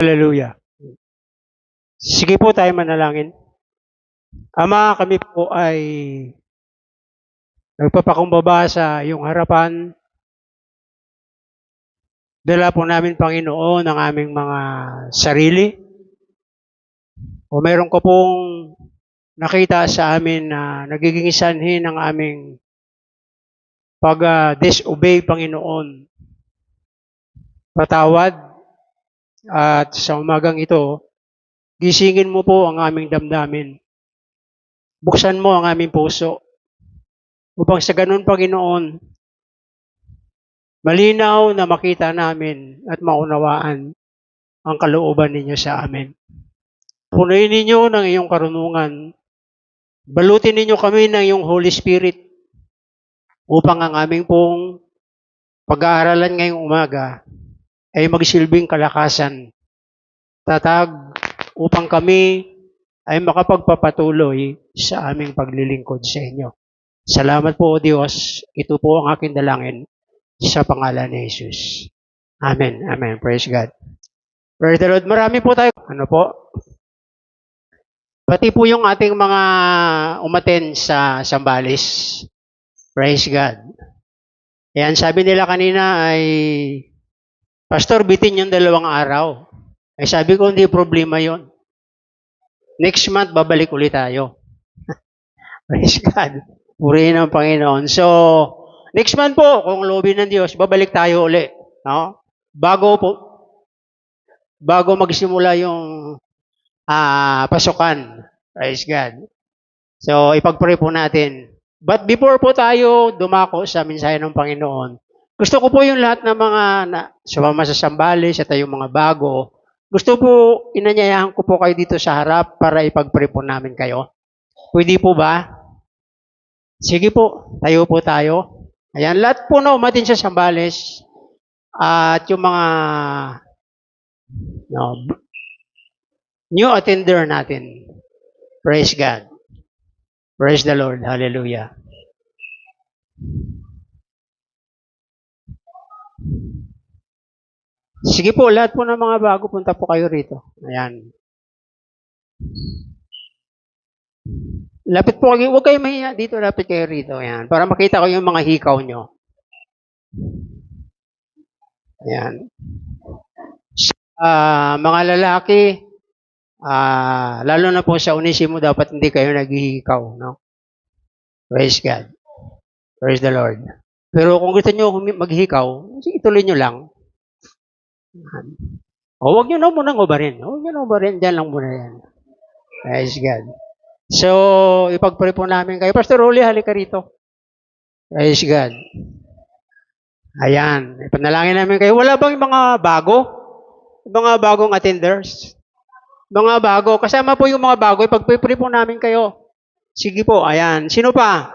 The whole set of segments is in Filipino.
Hallelujah. Sige po tayo manalangin. Ama, kami po ay nagpapakumbaba sa iyong harapan. Dala po namin, Panginoon, ang aming mga sarili. O meron ko pong nakita sa amin na nagiging sanhi ng aming pag-disobey, Panginoon. Patawad at sa umagang ito, gisingin mo po ang aming damdamin. Buksan mo ang aming puso upang sa ganun, Panginoon, malinaw na makita namin at maunawaan ang kalooban ninyo sa amin. Punuin ninyo ng iyong karunungan. Balutin ninyo kami ng iyong Holy Spirit upang ang aming pong pag-aaralan ngayong umaga ay magsilbing kalakasan, tatag upang kami ay makapagpapatuloy sa aming paglilingkod sa inyo. Salamat po, O Diyos. Ito po ang aking dalangin sa pangalan ni Jesus. Amen. Amen. Praise God. Praise the Lord. Marami po tayo. Ano po? Pati po yung ating mga umaten sa Sambales. Praise God. Ayan, sabi nila kanina ay, Pastor, bitin yung 2 araw. Ay sabi ko, hindi problema yon. Next month, babalik ulit tayo. Praise God. Purihin ang Panginoon. So, next month po, kung loobin ng Diyos, babalik tayo ulit. No? Bago magsimula yung pasukan. Praise God. So, ipag-pray po natin. But before po tayo dumako sa mensahe ng Panginoon, gusto ko po yung lahat ng mga sumama sa Sambales at yung mga bago, gusto po, inanyayahan ko po kayo dito sa harap para ipag-pray po namin kayo. Pwede po ba? Sige po, tayo po tayo. Ayan, lahat po na umatin sa Sambales at yung mga new attender natin. Praise God. Praise the Lord. Hallelujah. Sige po, lahat po ng mga bago, punta po kayo rito. Ayan. Lapit po kayo, huwag kayo mahiya dito, lapit kayo rito. Ayan, para makita ko yung mga hikaw nyo. Ayan. Mga lalaki, lalo na po sa Onesimo, dapat hindi kayo naghihikaw, no? Praise God. Praise the Lord. Pero kung gusto nyo maghikaw, ituloy nyo lang. O, huwag nyo na munang ubarin. Huwag nyo na ubarin, dyan lang muna yan. Praise God. So, ipag-pray po namin kayo. Pastor Rolly, halika rito. Praise God. Ayan, ipanalangin namin kayo. Wala bang mga bago? Mga bagong attenders? Mga bago. Kasama po yung mga bago. Ipag-pray po namin kayo. Sige po, ayan. Sino pa?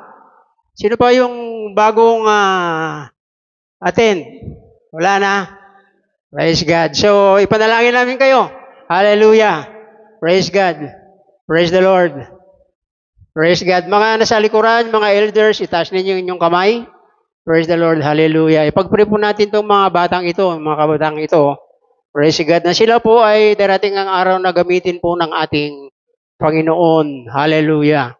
Sino pa yung bagong attend? Wala na? Praise God. So, ipanalangin namin kayo. Hallelujah. Praise God. Praise the Lord. Praise God. Mga nasa likuran, mga elders, itaas ninyo inyong kamay. Praise the Lord. Hallelujah. Ipag-pray po natin itong mga batang ito, mga kabatang ito. Praise God. Na sila po ay darating ang araw na gamitin po ng ating Panginoon. Hallelujah.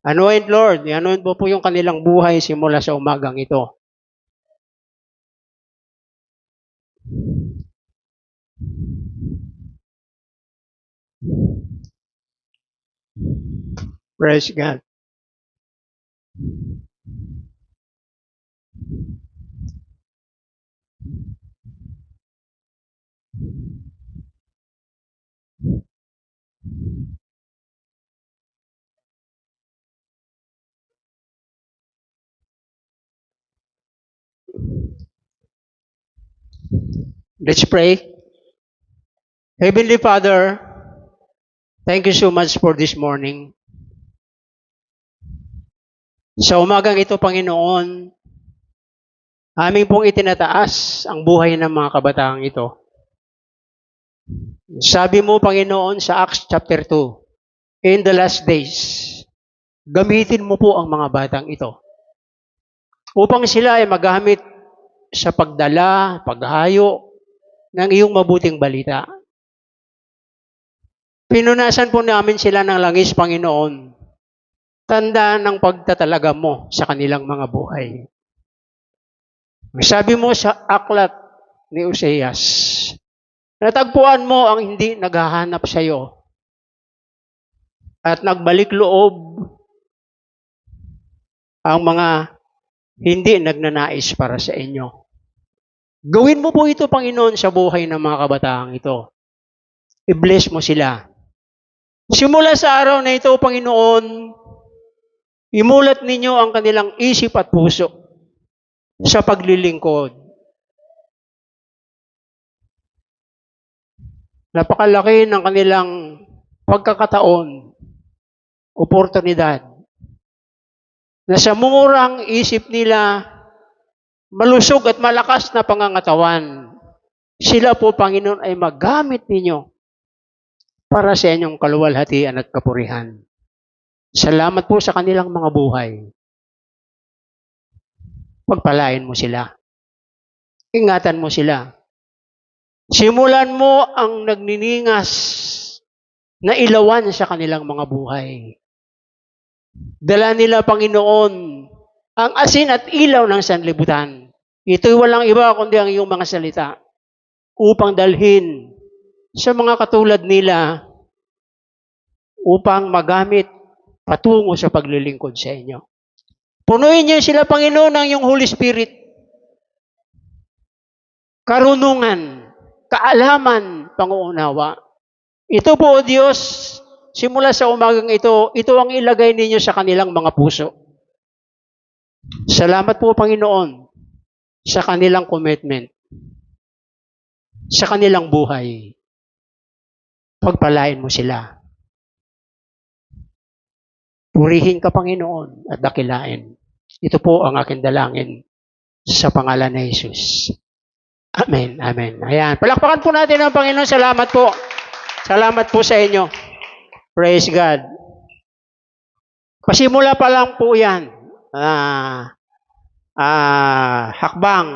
Anoint, Lord. Anoint po yung kanilang buhay simula sa umagang ito. Praise God. Let's pray. Heavenly Father, thank you so much for this morning. Sa umagang ito, Panginoon, aming pong itinataas ang buhay ng mga kabataang ito. Sabi mo, Panginoon, sa Acts chapter 2, in the last days, gamitin mo po ang mga batang ito upang sila ay magamit sa pagdala, paghayo ng iyong mabuting balita. Pinunasan po namin sila ng langis, Panginoon. Tanda ng pagtatalaga mo sa kanilang mga buhay. Sabi mo sa aklat ni Oseas, natagpuan mo ang hindi naghahanap sa iyo at nagbalik loob ang mga hindi nagnanais para sa inyo. Gawin mo po ito, Panginoon, sa buhay ng mga kabataang ito. I-bless mo sila. Simula sa araw na ito, Panginoon, imulat ninyo ang kanilang isip at puso sa paglilingkod. Napakalaki ng kanilang pagkakataon, oportunidad, na sa murang isip nila, malusog at malakas na pangangatawan, sila po, Panginoon, ay magamit ninyo para sa inyong kaluwalhatian at kapurihan. Salamat po sa kanilang mga buhay. Pagpalain mo sila. Ingatan mo sila. Simulan mo ang nagniningas na ilawan sa kanilang mga buhay. Dala nila, Panginoon, ang asin at ilaw ng sanlibutan. Ito'y walang iba kundi ang iyong mga salita upang dalhin sa mga katulad nila upang magamit patungo sa paglilingkod sa inyo. Punuin niyo sila, Panginoon, ng iyong Holy Spirit. Karunungan, kaalaman, panguunawa. Ito po, O Diyos, simula sa umagang ito ang ilagay ninyo sa kanilang mga puso. Salamat po, Panginoon, sa kanilang commitment, sa kanilang buhay. Pagpalain mo sila. Purihin ka, Panginoon, at dakilain. Ito po ang aking dalangin sa pangalan ni Jesus. Amen. Amen. Ayan. Palakpakan po natin ang Panginoon. Salamat po. Salamat po sa inyo. Praise God. Pasimula pa lang po yan. Hakbang.